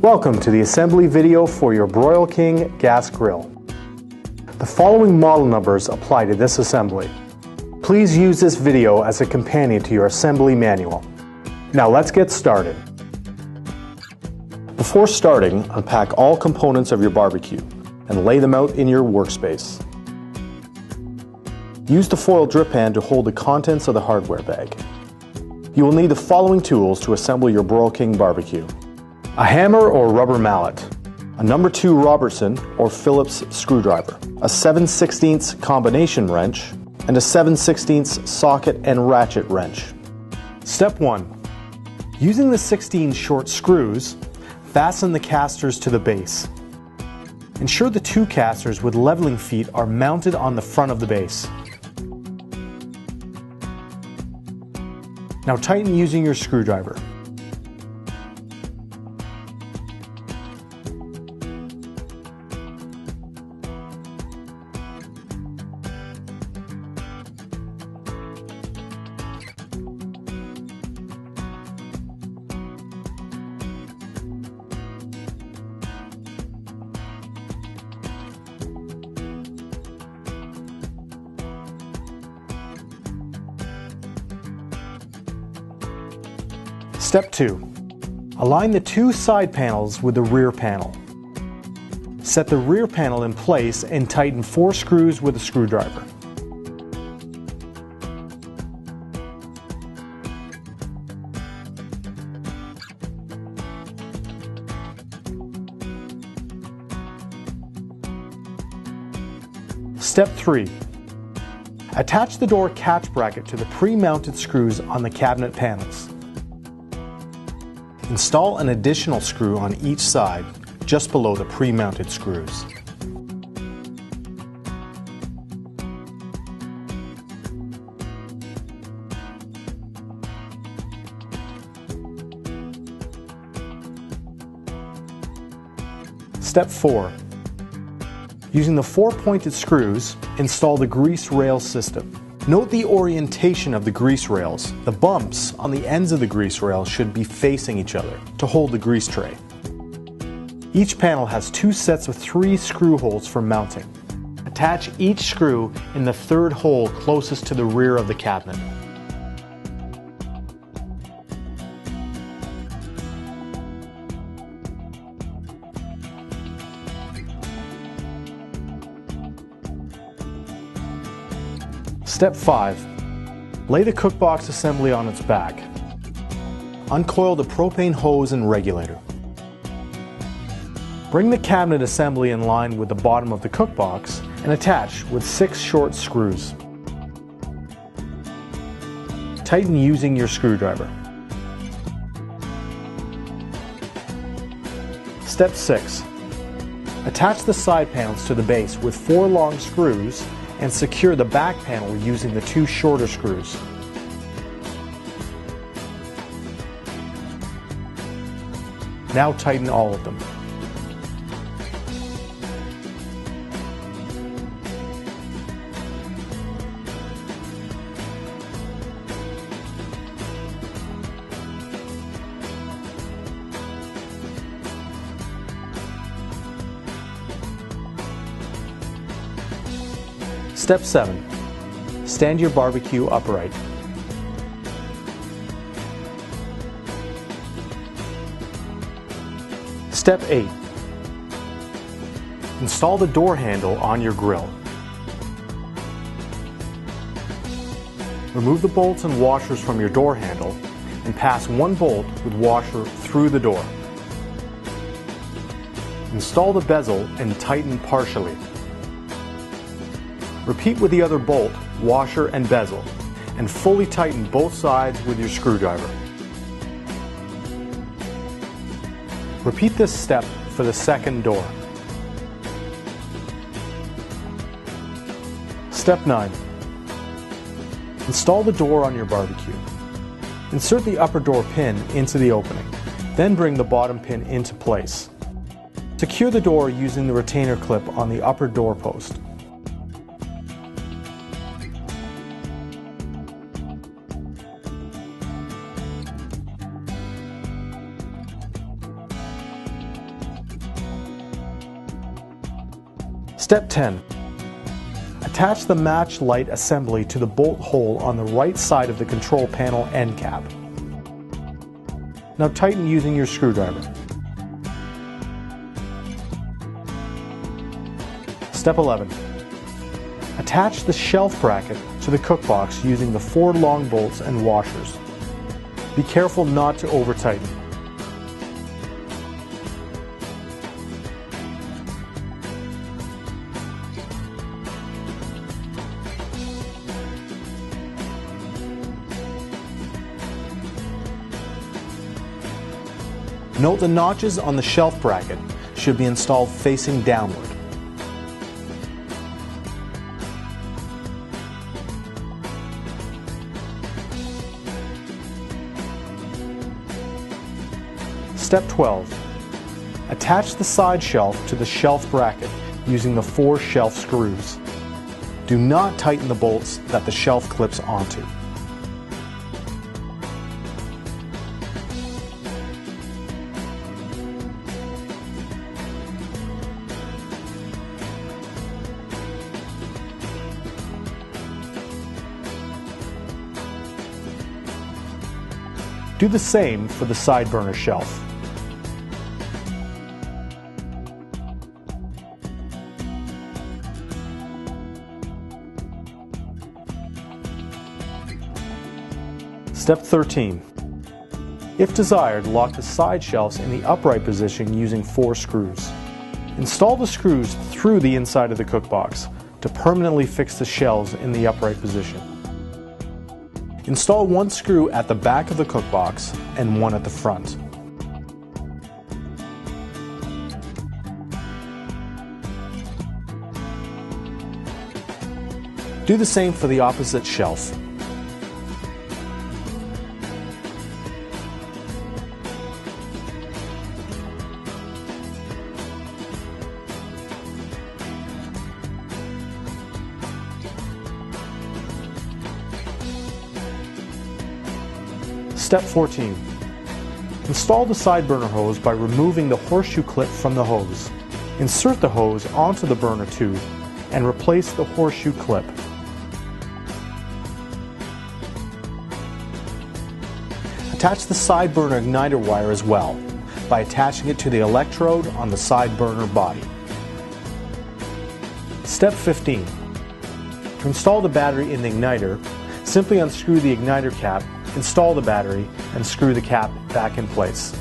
Welcome to the assembly video for your Broil King gas grill. The following model numbers apply to this assembly. Please use this video as a companion to your assembly manual. Now let's get started. Before starting, unpack all components of your barbecue and lay them out in your workspace. Use the foil drip pan to hold the contents of the hardware bag. You will need the following tools to assemble your Broil King barbecue: a hammer or rubber mallet, a number 2 Robertson or Phillips screwdriver, a 7/16 combination wrench, and a 7/16 socket and ratchet wrench. Step 1. Using the 16 short screws, fasten the casters to the base. Ensure the 2 casters with leveling feet are mounted on the front of the base. Now tighten using your screwdriver. Step 2. Align the 2 side panels with the rear panel. Set the rear panel in place and tighten 4 screws with a screwdriver. Step 3. Attach the door catch bracket to the pre-mounted screws on the cabinet panels. Install an additional screw on each side, just below the pre-mounted screws. Step 4. Using the 4 pointed screws, install the grease rail system. Note the orientation of the grease rails. The bumps on the ends of the grease rail should be facing each other to hold the grease tray. Each panel has 2 sets of 3 screw holes for mounting. Attach each screw in the 3rd hole closest to the rear of the cabinet. Step 5. Lay the cookbox assembly on its back. Uncoil the propane hose and regulator. Bring the cabinet assembly in line with the bottom of the cookbox and attach with 6 short screws. Tighten using your screwdriver. Step 6. Attach the side panels to the base with 4 long screws and secure the back panel using the 2 shorter screws. Now tighten all of them. Step 7. Stand your barbecue upright. Step 8. Install the door handle on your grill. Remove the bolts and washers from your door handle and pass 1 bolt with washer through the door. Install the bezel and tighten partially. Repeat with the other bolt, washer, and bezel, and fully tighten both sides with your screwdriver. Repeat this step for the 2nd door. Step 9. Install the door on your barbecue. Insert the upper door pin into the opening, then bring the bottom pin into place. Secure the door using the retainer clip on the upper door post. Step 10. Attach the match light assembly to the bolt hole on the right side of the control panel end cap. Now tighten using your screwdriver. Step 11. Attach the shelf bracket to the cookbox using the 4 long bolts and washers. Be careful not to over-tighten. Note the notches on the shelf bracket should be installed facing downward. Step 12. Attach the side shelf to the shelf bracket using the 4 shelf screws. Do not tighten the bolts that the shelf clips onto. Do the same for the side burner shelf. Step 13. If desired, lock the side shelves in the upright position using 4 screws. Install the screws through the inside of the cookbox to permanently fix the shelves in the upright position. Install 1 screw at the back of the cookbox and 1 at the front. Do the same for the opposite shelf. Step 14. Install the side burner hose by removing the horseshoe clip from the hose. Insert the hose onto the burner tube and replace the horseshoe clip. Attach the side burner igniter wire as well by attaching it to the electrode on the side burner body. Step 15. To install the battery in the igniter, simply unscrew the igniter cap, install the battery, and screw the cap back in place.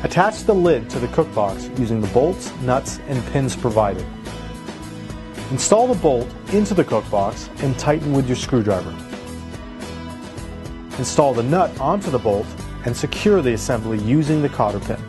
Attach the lid to the cookbox using the bolts, nuts, and pins provided. Install the bolt into the cookbox and tighten with your screwdriver. Install the nut onto the bolt and secure the assembly using the cotter pin.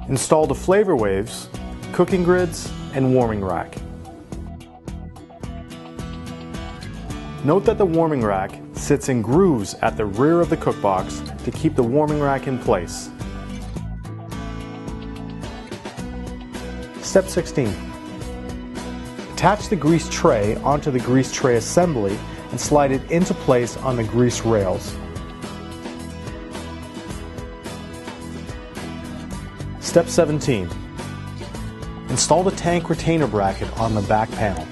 Install the flavor waves, cooking grids, and warming rack. Note that the warming rack sits in grooves at the rear of the cookbox to keep the warming rack in place. Step 16. Attach the grease tray onto the grease tray assembly and slide it into place on the grease rails. Step 17. Install the tank retainer bracket on the back panel.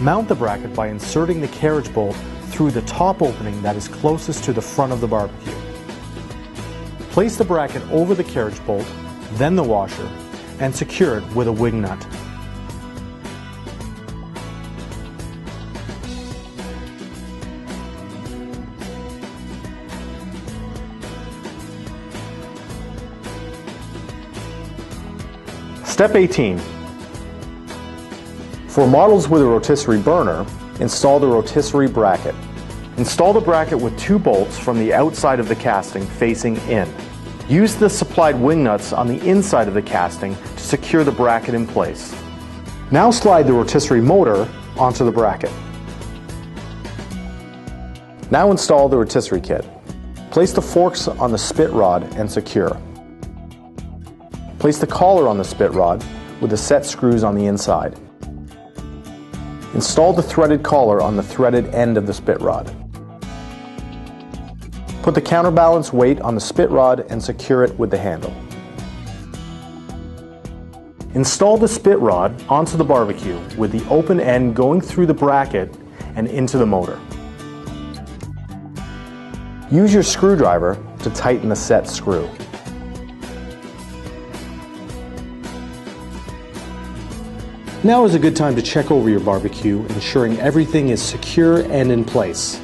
Mount the bracket by inserting the carriage bolt through the top opening that is closest to the front of the barbecue. Place the bracket over the carriage bolt, then the washer, and secure it with a wing nut. Step 18. For models with a rotisserie burner, install the rotisserie bracket. Install the bracket with 2 bolts from the outside of the casting facing in. Use the supplied wing nuts on the inside of the casting to secure the bracket in place. Now slide the rotisserie motor onto the bracket. Now install the rotisserie kit. Place the forks on the spit rod and secure. Place the collar on the spit rod with the set screws on the inside. Install the threaded collar on the threaded end of the spit rod. Put the counterbalance weight on the spit rod and secure it with the handle. Install the spit rod onto the barbecue with the open end going through the bracket and into the motor. Use your screwdriver to tighten the set screw. Now is a good time to check over your barbecue, ensuring everything is secure and in place.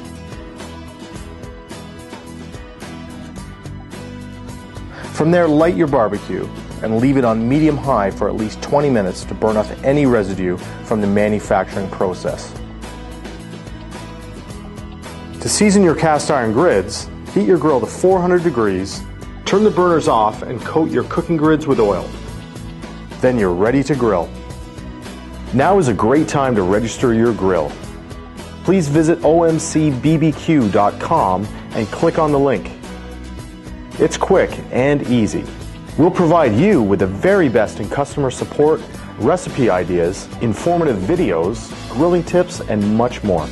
From there, light your barbecue and leave it on medium-high for at least 20 minutes to burn off any residue from the manufacturing process. To season your cast iron grids, heat your grill to 400 degrees, turn the burners off and coat your cooking grids with oil. Then you're ready to grill. Now is a great time to register your grill. Please visit omcbbq.com and click on the link. It's quick and easy. We'll provide you with the very best in customer support, recipe ideas, informative videos, grilling tips, and much more.